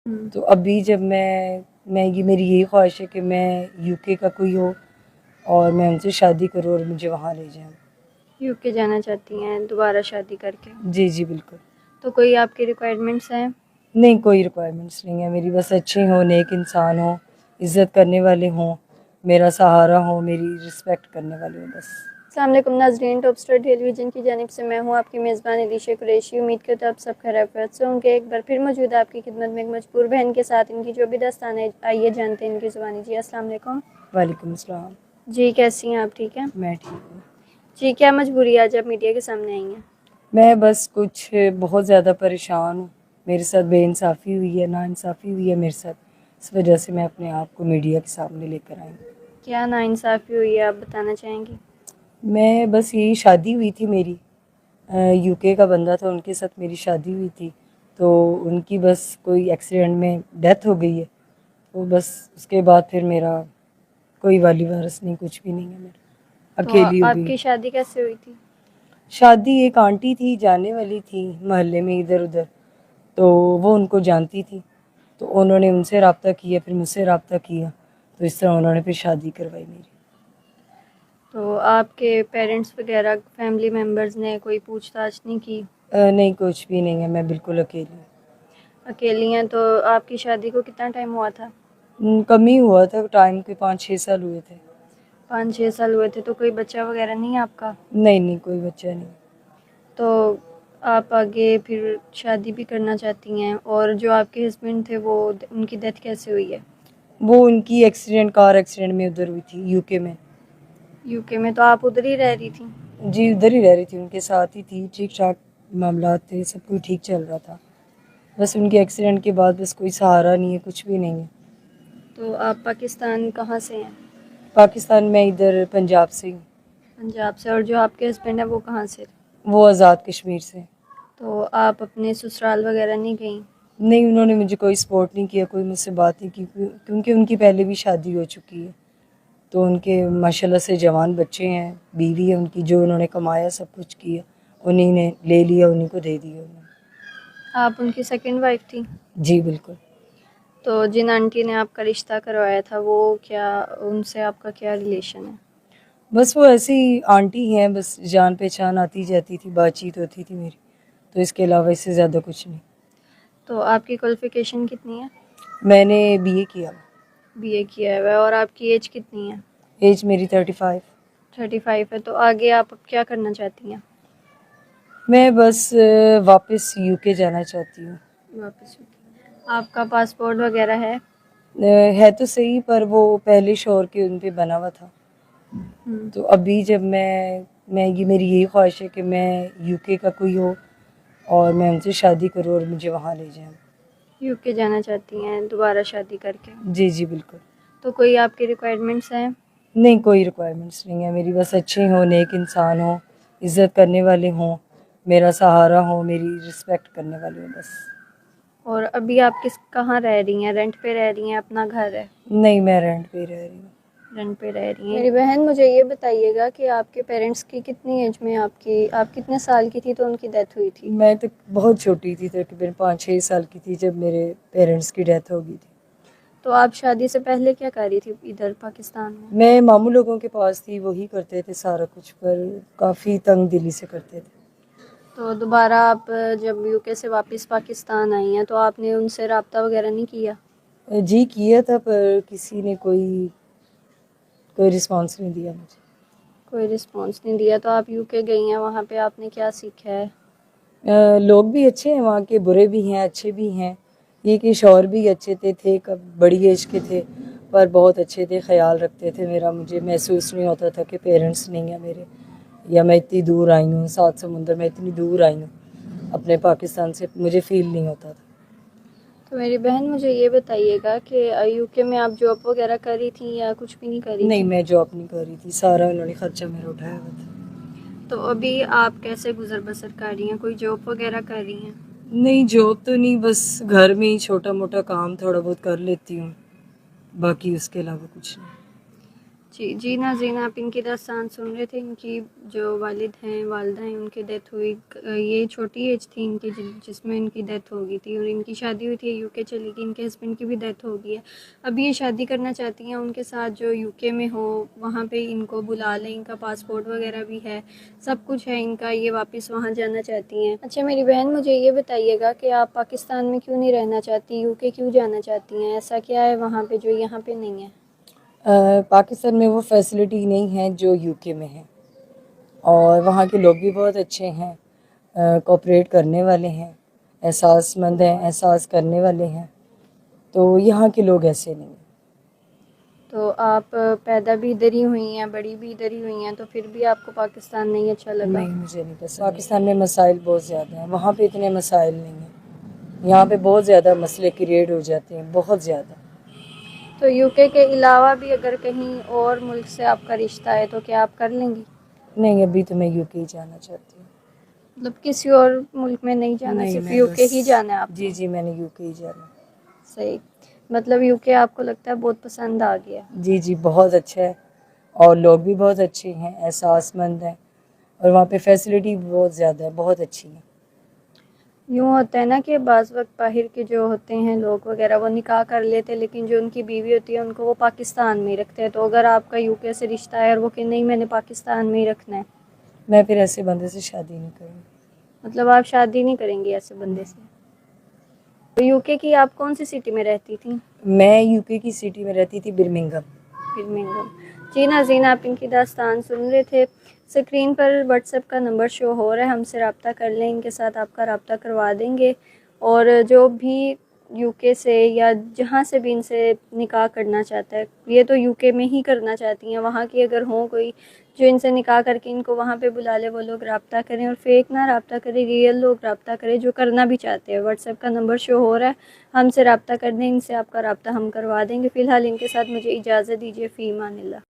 तो अभी जब मैं ये मेरी यही ख्वाहिश है कि मैं यूके का कोई हो और मैं उनसे शादी करूँ और मुझे वहाँ ले जाएं। यूके जाना चाहती हैं दोबारा शादी करके? जी जी बिल्कुल। तो कोई आपकी रिक्वायरमेंट्स हैं? नहीं, कोई रिक्वायरमेंट्स नहीं है मेरी, बस अच्छे हों, नेक इंसान हो, इज़्ज़त करने वाले हों, मेरा सहारा हो, मेरी रिस्पेक्ट करने वाले हों बस। अस्सलाम वालेकुम नाज़रीन, टॉप स्टार टेलीविज़न की जानिब से मैं हूँ आपकी मेज़बान अलीशा कुरैशी। उम्मीद करते हैं आप सब खैरियत से होंगे। एक बार फिर मौजूद है आपकी खिदमत में एक मजबूर बहन के साथ, इनकी जो भी दास्तान है आइए जानते हैं इनकी ज़ुबानी। जी अस्सलाम वालेकुम। वालेकुम अस्सलाम। जी कैसी हैं आप? ठीक हैं मैं ठीक हूँ। जी। क्या मजबूरी आज आप मीडिया के सामने आई हैं? मैं बस कुछ बहुत ज़्यादा परेशान हूँ, मेरे साथ बेइंसाफ़ी हुई है, नाइंसाफ़ी हुई है मेरे साथ, इस वजह से मैं अपने आप को मीडिया के सामने लेकर आई हूँ। क्या नाइंसाफ़ी हुई है, आप बताना चाहेंगी? मैं बस यही, शादी हुई थी मेरी, यूके का बंदा था, उनके साथ मेरी शादी हुई थी, तो उनकी बस कोई एक्सीडेंट में डेथ हो गई है, तो बस उसके बाद फिर मेरा कोई वाली वारिस नहीं, कुछ भी नहीं है, मेरा तो अकेली हो गई। आपकी शादी कैसे हुई थी? शादी एक आंटी थी जाने वाली थी मोहल्ले में इधर उधर, तो वो उनको जानती थी, तो उन्होंने उनसे रब्ता किया, फिर मुझसे रब्ता किया, तो इस तरह उन्होंने फिर शादी करवाई मेरी। तो आपके पेरेंट्स वगैरह फैमिली मेम्बर्स ने कोई पूछताछ नहीं की? नहीं, कुछ भी नहीं है, मैं बिल्कुल अकेली हूँ। अकेली हैं? तो आपकी शादी को कितना टाइम हुआ था? कम ही हुआ था टाइम, के 5-6 साल हुए थे। 5-6 साल हुए थे। तो कोई बच्चा वगैरह नहीं है आपका? नहीं नहीं, कोई बच्चा नहीं। तो आप आगे फिर शादी भी करना चाहती हैं, और जो आपके हस्बैंड थे वो उनकी डेथ कैसे हुई है? वो उनकी एक्सीडेंट, कार एक्सीडेंट में उधर हुई थी यूके में। यूके में? तो आप उधर ही रह रही थी? जी उधर ही रह रही थी, उनके साथ ही थी, ठीक ठाक मामलात थे, सब कुछ ठीक चल रहा था, बस उनके एक्सीडेंट के बाद बस कोई सहारा नहीं है, कुछ भी नहीं है। तो आप पाकिस्तान कहाँ से हैं? पाकिस्तान में इधर पंजाब से हूँ। पंजाब से। और जो आपके हस्बैंड है वो कहाँ से? वो आज़ाद कश्मीर से। तो आप अपने ससुराल वगैरह नहीं गई? नहीं, उन्होंने मुझे कोई सपोर्ट नहीं किया, कोई मुझसे बात नहीं की, क्योंकि उनकी पहले भी शादी हो चुकी है, तो उनके माशाल्लाह से जवान बच्चे हैं, बीवी है उनकी, जो उन्होंने कमाया सब कुछ किया, उन्हीं ने ले लिया, उन्हीं को दे दिया उन्होंने। आप उनकी सेकंड वाइफ थी? जी बिल्कुल। तो जिन आंटी ने आपका रिश्ता करवाया था वो क्या, उनसे आपका क्या रिलेशन है? बस वो ऐसे ही आंटी हैं, बस जान पहचान आती जाती थी, बातचीत होती थी मेरी, तो इसके अलावा इससे ज़्यादा कुछ नहीं। तो आपकी क्वालिफ़िकेशन कितनी है? मैंने बीए किया। बीए किया है। और आपकी एज कितनी है? एज मेरी 35। 35 है। तो आगे आप अब क्या करना चाहती हैं? मैं बस वापस यूके जाना चाहती हूँ। वापस यूके? आपका पासपोर्ट वगैरह है? है तो सही, पर वो पहले शोहर के उन पे बना हुआ था, तो अभी जब मैं ये मेरी यही ख्वाहिश है कि मैं यूके का कोई हो और मैं उनसे शादी करूँ और मुझे वहाँ ले जाएं। यूके जाना चाहती हैं दोबारा शादी करके? जी जी बिल्कुल। तो कोई आपकी रिक्वायरमेंट्स हैं? नहीं, कोई रिक्वायरमेंट्स नहीं है मेरी, बस अच्छे हों, नेक इंसान हो, इज़्ज़त करने वाले हों, मेरा सहारा हो, मेरी रिस्पेक्ट करने वाले हों बस। और अभी आप कहाँ रह रही हैं? रेंट पे रह रही हैं, अपना घर है? नहीं, मैं रेंट पे रह रही हूँ। रेंट पे रह रही हैं। मेरी बहन मुझे ये बताइएगा कि आपके पेरेंट्स की कितनी एज में आप कितने साल की थी तो उनकी डेथ हुई थी? मैं तो बहुत छोटी थी, तकरीबन 5-6 साल की थी जब मेरे पेरेंट्स की डेथ हो गई थी। तो आप शादी से पहले क्या कर रही थी इधर पाकिस्तान में? मैं मामू लोगों के पास थी, वही करते थे सारा कुछ, पर काफ़ी तंग दिली से करते थे। तो दोबारा आप जब यूके से वापस पाकिस्तान आई हैं तो आपने उनसे रब्ता वगैरह नहीं किया? जी किया था, पर किसी ने कोई कोई रिस्पॉन्स नहीं दिया मुझे। कोई रिस्पॉन्स नहीं दिया। तो आप यूके गई हैं, वहाँ पे आपने क्या सीखा है? लोग भी अच्छे हैं वहाँ के, बुरे भी हैं, अच्छे भी हैं। ये कि शौहर भी अच्छे थे कब बड़ी एज के थे, पर बहुत अच्छे थे, ख्याल रखते थे मेरा, मुझे महसूस नहीं होता था कि पेरेंट्स नहीं है मेरे, या मैं इतनी दूर आई हूँ, 7 समुंदर में इतनी दूर आई हूँ अपने पाकिस्तान से, मुझे फ़ील नहीं होता था। तो मेरी बहन मुझे ये बताइएगा कि यूके में आप जॉब वगैरह करी थी या कुछ भी नहीं करी नहीं, थी? मैं जॉब नहीं कर रही थी, सारा उन्होंने खर्चा मेरा उठाया हुआ था। तो अभी आप कैसे गुजर बसर कर रही हैं? कोई जॉब वगैरह कर रही हैं? नहीं, जॉब तो नहीं, बस घर में ही छोटा मोटा काम थोड़ा बहुत कर लेती हूँ, बाकी उसके अलावा कुछ नहीं। जी नाज़रीन, आप इनकी दास्तान सुन रहे थे। इनकी जो वालिद हैं, वालिदा हैं, उनकी डेथ हुई। ये छोटी एज थी इनकी जिसमें इनकी डेथ हो गई थी, और इनकी शादी हुई थी, यूके चली गई। इनके हस्बैंड की भी डेथ हो गई है। अब ये शादी करना चाहती हैं उनके साथ जो यूके में हो, वहाँ पे इनको बुला लें। इनका पासपोर्ट वगैरह भी है, सब कुछ है इनका। ये वापस वहाँ जाना चाहती हैं। अच्छा मेरी बहन, मुझे ये बताइएगा कि आप पाकिस्तान में क्यों नहीं रहना चाहती, यूके क्यों जाना चाहती हैं? ऐसा क्या है वहाँ पे जो यहाँ पे नहीं है? पाकिस्तान में वो फैसिलिटी नहीं है जो यूके में है, और वहाँ के लोग भी बहुत अच्छे हैं, कोऑपरेट करने वाले हैं, एहसासमंद हैं, एहसास करने वाले हैं। तो यहाँ के लोग ऐसे नहीं हैं। तो आप पैदा भी इधर ही हुई हैं, बड़ी भी इधर ही हुई हैं, तो फिर भी आपको पाकिस्तान नहीं अच्छा लगा? नहीं, मुझे नहीं पसंद। पाकिस्तान में मसाइल बहुत ज़्यादा हैं, वहाँ पे इतने मसाइल नहीं हैं। यहाँ पे बहुत ज़्यादा मसले क्रिएट हो जाते हैं, बहुत ज़्यादा। तो यूके के अलावा भी अगर कहीं और मुल्क से आपका रिश्ता है तो क्या आप कर लेंगी? नहीं, अभी तो मैं यूके ही जाना चाहती हूँ। मतलब किसी और मुल्क में नहीं जाना, नहीं, सिर्फ मैं यूके बस ही जाना है आपको? जी जी, मैंने यूके ही जाना। सही। मतलब यूके आपको लगता है बहुत पसंद आ गया? जी जी, बहुत अच्छा है, और लोग भी बहुत अच्छे हैं, एहसासमंद हैं, और वहाँ पे फैसिलिटी भी बहुत ज़्यादा है, बहुत अच्छी है। यूँ होता है ना कि बाज़ वक्त बाहर के जो होते हैं लोग वगैरह, वो निकाह कर लेते हैं, लेकिन जो उनकी बीवी होती है उनको वो पाकिस्तान में ही रखते हैं। तो अगर आपका यूके से रिश्ता है और वो कि नहीं मैंने पाकिस्तान में ही रखना है, मैं फिर ऐसे बंदे से शादी नहीं करूँगी। मतलब आप शादी नहीं करेंगी ऐसे बंदे से? तो यूके की आप कौन सी सिटी में रहती थी? मैं यूके की सिटी में रहती थी, बिर्मिंघम। बिर्मिंघम। जी नाज़रीन, आप इनकी दास्तान सुन रहे थे। स्क्रीन पर व्हाट्सएप का नंबर शो हो रहा है, हमसे रब्ता कर लें, इनके साथ आपका रब्ता करवा देंगे। और जो भी यूके से या जहाँ से भी इनसे निकाह करना चाहता है, ये तो यूके में ही करना चाहती हैं, वहाँ की अगर हो कोई जो इनसे निकाह करके इनको वहाँ पे बुला ले, वो लोग रब्ता करें, और फेक ना रब्ता करें, रियल लोग रब्ता करें जो करना भी चाहते हैं। व्हाट्सएप का नंबर शो हो रहा है, हमसे रब्ता कर दें, इनसे आपका रब्ता हम करवा देंगे। फ़िलहाल इनके साथ मुझे इजाज़त दीजिए। फ़ी अमानिल्लाह।